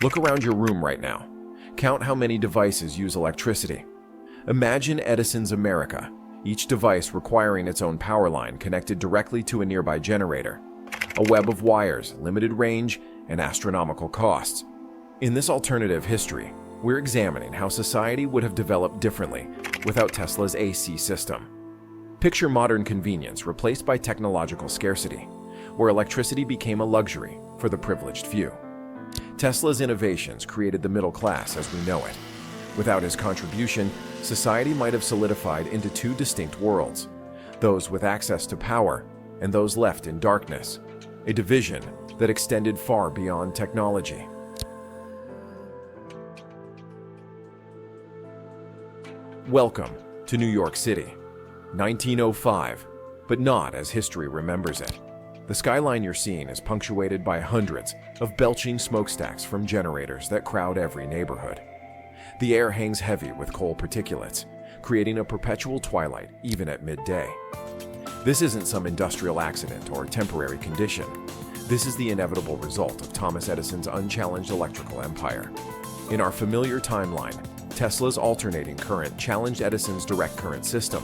Look around your room right now. Count how many devices use electricity. Imagine Edison's America, each device requiring its own power line connected directly to a nearby generator. A web of wires, limited range, and astronomical costs. In this alternative history, we're examining how society would have developed differently without Tesla's AC system. Picture modern convenience replaced by technological scarcity, where electricity became a luxury for the privileged few. Tesla's innovations created the middle class as we know it. Without his contribution, society might have solidified into two distinct worlds, those with access to power and those left in darkness, a division that extended far beyond technology. Welcome to New York City, 1905, but not as history remembers it. The skyline you're seeing is punctuated by hundreds of belching smokestacks from generators that crowd every neighborhood. The air hangs heavy with coal particulates, creating a perpetual twilight even at midday. This isn't some industrial accident or temporary condition. This is the inevitable result of Thomas Edison's unchallenged electrical empire. In our familiar timeline, Tesla's alternating current challenged Edison's direct current system,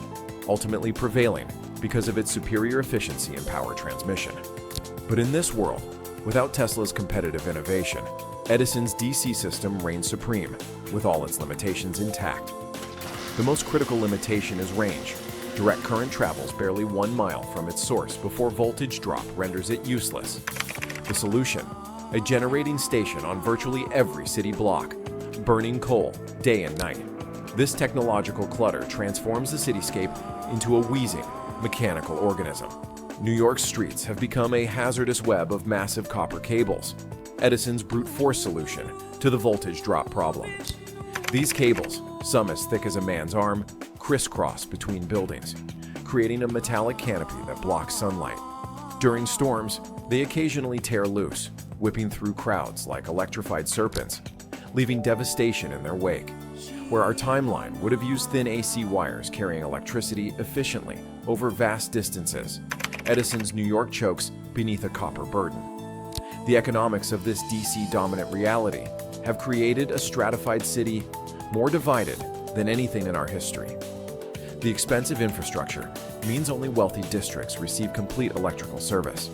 ultimately prevailing because of its superior efficiency in power transmission. But in this world, without Tesla's competitive innovation, Edison's DC system reigns supreme, with all its limitations intact. The most critical limitation is range. Direct current travels barely 1 mile from its source before voltage drop renders it useless. The solution? A generating station on virtually every city block, burning coal day and night. This technological clutter transforms the cityscape into a wheezing, mechanical organism. New York's streets have become a hazardous web of massive copper cables, Edison's brute force solution to the voltage drop problem. These cables, some as thick as a man's arm, crisscross between buildings, creating a metallic canopy that blocks sunlight. During storms, they occasionally tear loose, whipping through crowds like electrified serpents, leaving devastation in their wake. Where our timeline would have used thin AC wires carrying electricity efficiently over vast distances, Edison's New York chokes beneath a copper burden. The economics of this DC-dominant reality have created a stratified city more divided than anything in our history. The expensive infrastructure means only wealthy districts receive complete electrical service.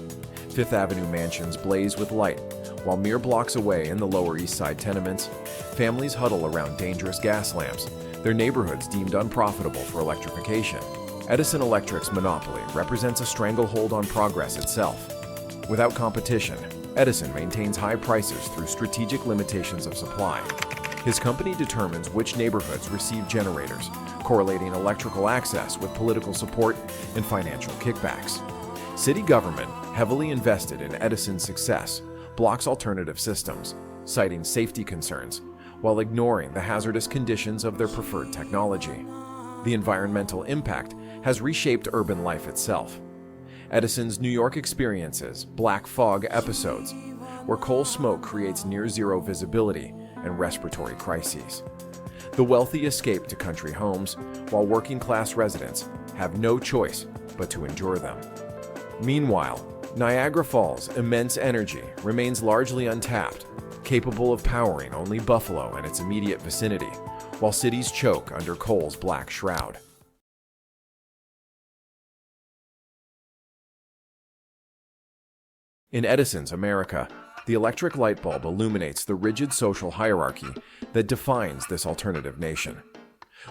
Fifth Avenue mansions blaze with light, while mere blocks away in the Lower East Side tenements, families huddle around dangerous gas lamps, their neighborhoods deemed unprofitable for electrification. Edison Electric's monopoly represents a stranglehold on progress itself. Without competition, Edison maintains high prices through strategic limitations of supply. His company determines which neighborhoods receive generators, correlating electrical access with political support and financial kickbacks. City government, heavily invested in Edison's success, blocks alternative systems, citing safety concerns, while ignoring the hazardous conditions of their preferred technology. The environmental impact has reshaped urban life itself. Edison's New York experiences black fog episodes, where coal smoke creates near-zero visibility and respiratory crises. The wealthy escape to country homes, while working-class residents have no choice but to endure them. Meanwhile, Niagara Falls' immense energy remains largely untapped, capable of powering only Buffalo and its immediate vicinity, while cities choke under coal's black shroud. In Edison's America, the electric light bulb illuminates the rigid social hierarchy that defines this alternative nation.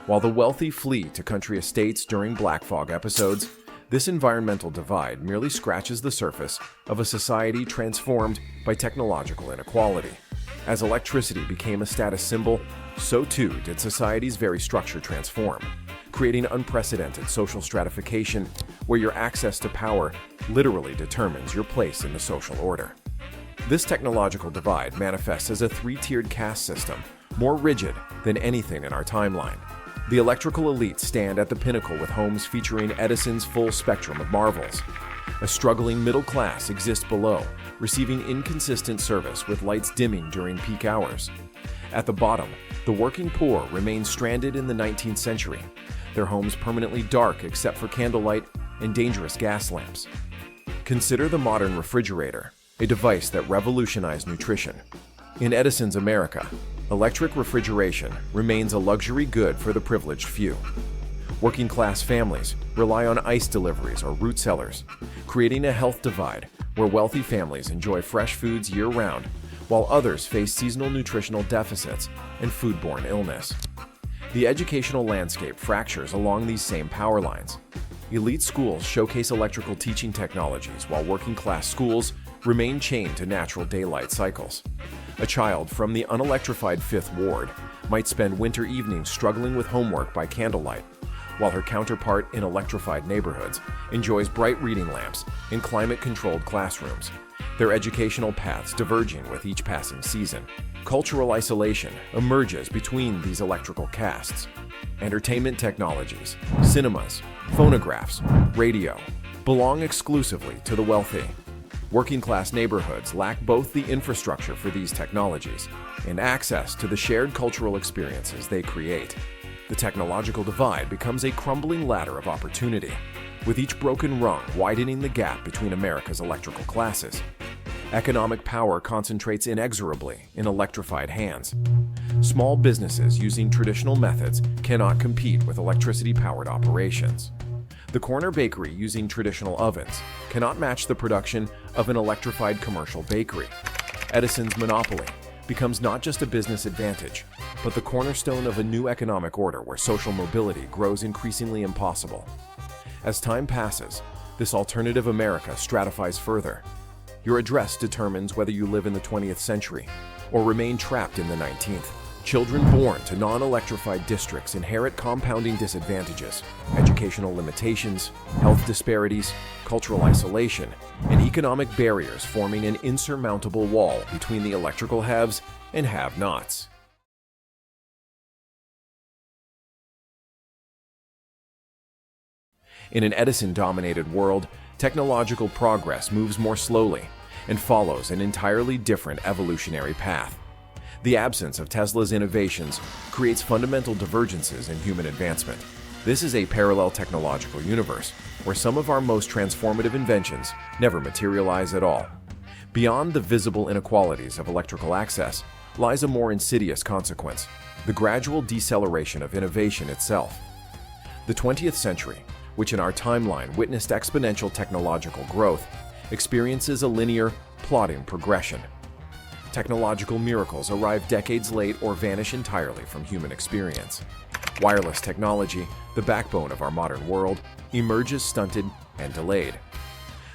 While the wealthy flee to country estates during black fog episodes, this environmental divide merely scratches the surface of a society transformed by technological inequality. As electricity became a status symbol, so too did society's very structure transform, creating unprecedented social stratification where your access to power literally determines your place in the social order. This technological divide manifests as a three-tiered caste system, more rigid than anything in our timeline. The electrical elites stand at the pinnacle with homes featuring Edison's full spectrum of marvels. A struggling middle class exists below, receiving inconsistent service with lights dimming during peak hours. At the bottom, the working poor remain stranded in the 19th century, their homes permanently dark except for candlelight and dangerous gas lamps. Consider the modern refrigerator, a device that revolutionized nutrition. In Edison's America, electric refrigeration remains a luxury good for the privileged few. Working-class families rely on ice deliveries or root cellars, creating a health divide where wealthy families enjoy fresh foods year-round, while others face seasonal nutritional deficits and foodborne illness. The educational landscape fractures along these same power lines. Elite schools showcase electrical teaching technologies, while working-class schools remain chained to natural daylight cycles. A child from the unelectrified Fifth Ward might spend winter evenings struggling with homework by candlelight, while her counterpart in electrified neighborhoods enjoys bright reading lamps in climate-controlled classrooms, their educational paths diverging with each passing season. Cultural isolation emerges between these electrical castes. Entertainment technologies, cinemas, phonographs, radio, belong exclusively to the wealthy. Working-class neighborhoods lack both the infrastructure for these technologies and access to the shared cultural experiences they create. The technological divide becomes a crumbling ladder of opportunity, with each broken rung widening the gap between America's electrical classes. Economic power concentrates inexorably in electrified hands. Small businesses using traditional methods cannot compete with electricity-powered operations. The corner bakery using traditional ovens cannot match the production of an electrified commercial bakery. Edison's monopoly becomes not just a business advantage, but the cornerstone of a new economic order where social mobility grows increasingly impossible. As time passes, this alternative America stratifies further. Your address determines whether you live in the 20th century or remain trapped in the 19th. Children born to non-electrified districts inherit compounding disadvantages, educational limitations, health disparities, cultural isolation, and economic barriers forming an insurmountable wall between the electrical haves and have-nots. In an Edison-dominated world, technological progress moves more slowly and follows an entirely different evolutionary path. The absence of Tesla's innovations creates fundamental divergences in human advancement. This is a parallel technological universe where some of our most transformative inventions never materialize at all. Beyond the visible inequalities of electrical access lies a more insidious consequence: the gradual deceleration of innovation itself. The 20th century, which in our timeline witnessed exponential technological growth, experiences a linear, plodding progression. Technological miracles arrive decades late or vanish entirely from human experience. Wireless technology, the backbone of our modern world, emerges stunted and delayed.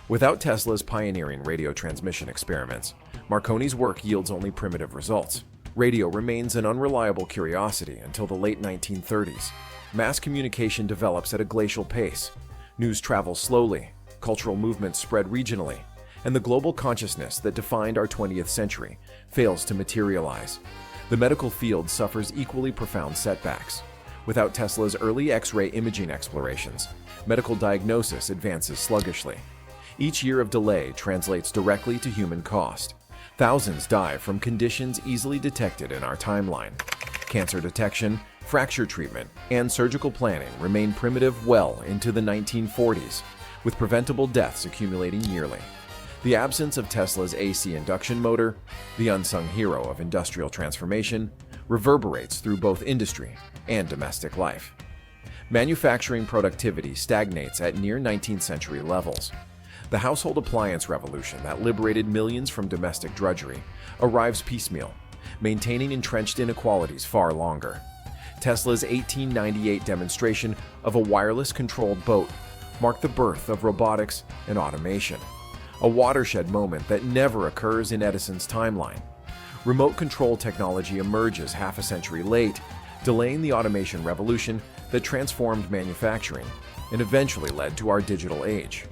Without Tesla's pioneering radio transmission experiments, Marconi's work yields only primitive results. Radio remains an unreliable curiosity until the late 1930s. Mass communication develops at a glacial pace. News travels slowly, cultural movements spread regionally, and the global consciousness that defined our 20th century fails to materialize. The medical field suffers equally profound setbacks. Without Tesla's early X-ray imaging explorations, medical diagnosis advances sluggishly. Each year of delay translates directly to human cost. Thousands die from conditions easily detected in our timeline. Cancer detection, fracture treatment, and surgical planning remain primitive well into the 1940s, with preventable deaths accumulating yearly. The absence of Tesla's AC induction motor, the unsung hero of industrial transformation, reverberates through both industry and domestic life. Manufacturing productivity stagnates at near 19th century levels. The household appliance revolution that liberated millions from domestic drudgery arrives piecemeal, maintaining entrenched inequalities far longer. Tesla's 1898 demonstration of a wireless-controlled boat marked the birth of robotics and automation, a watershed moment that never occurs in Edison's timeline. Remote control technology emerges half a century late, delaying the automation revolution that transformed manufacturing and eventually led to our digital age.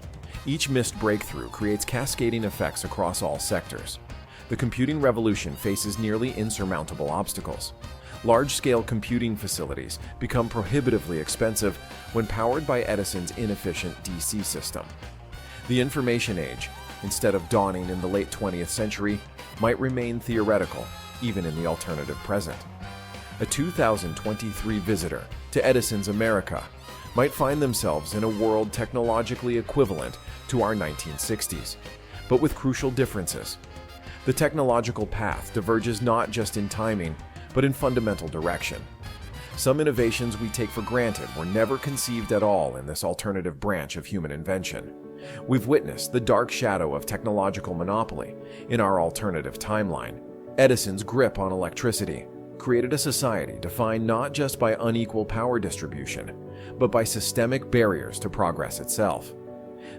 Each missed breakthrough creates cascading effects across all sectors. The computing revolution faces nearly insurmountable obstacles. Large-scale computing facilities become prohibitively expensive when powered by Edison's inefficient DC system. The information age, instead of dawning in the late 20th century, might remain theoretical, even in the alternative present. A 2023 visitor to Edison's America might find themselves in a world technologically equivalent to our 1960s, but with crucial differences. The technological path diverges not just in timing, but in fundamental direction. Some innovations we take for granted were never conceived at all in this alternative branch of human invention. We've witnessed the dark shadow of technological monopoly in our alternative timeline. Edison's grip on electricity created a society defined not just by unequal power distribution, but by systemic barriers to progress itself.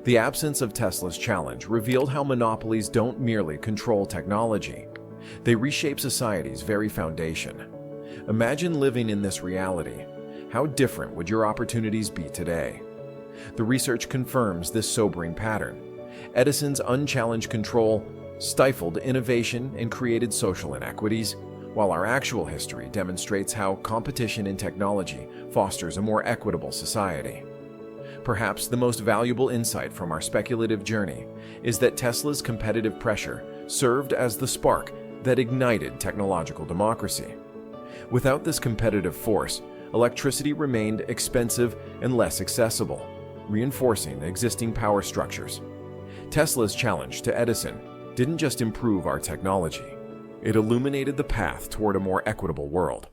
The absence of Tesla's challenge revealed how monopolies don't merely control technology, they reshape society's very foundation. Imagine living in this reality. How different would your opportunities be today? The research confirms this sobering pattern. Edison's unchallenged control stifled innovation and created social inequities, while our actual history demonstrates how competition in technology fosters a more equitable society. Perhaps the most valuable insight from our speculative journey is that Tesla's competitive pressure served as the spark that ignited technological democracy. Without this competitive force, electricity remained expensive and less accessible, reinforcing the existing power structures. Tesla's challenge to Edison didn't just improve our technology, it illuminated the path toward a more equitable world.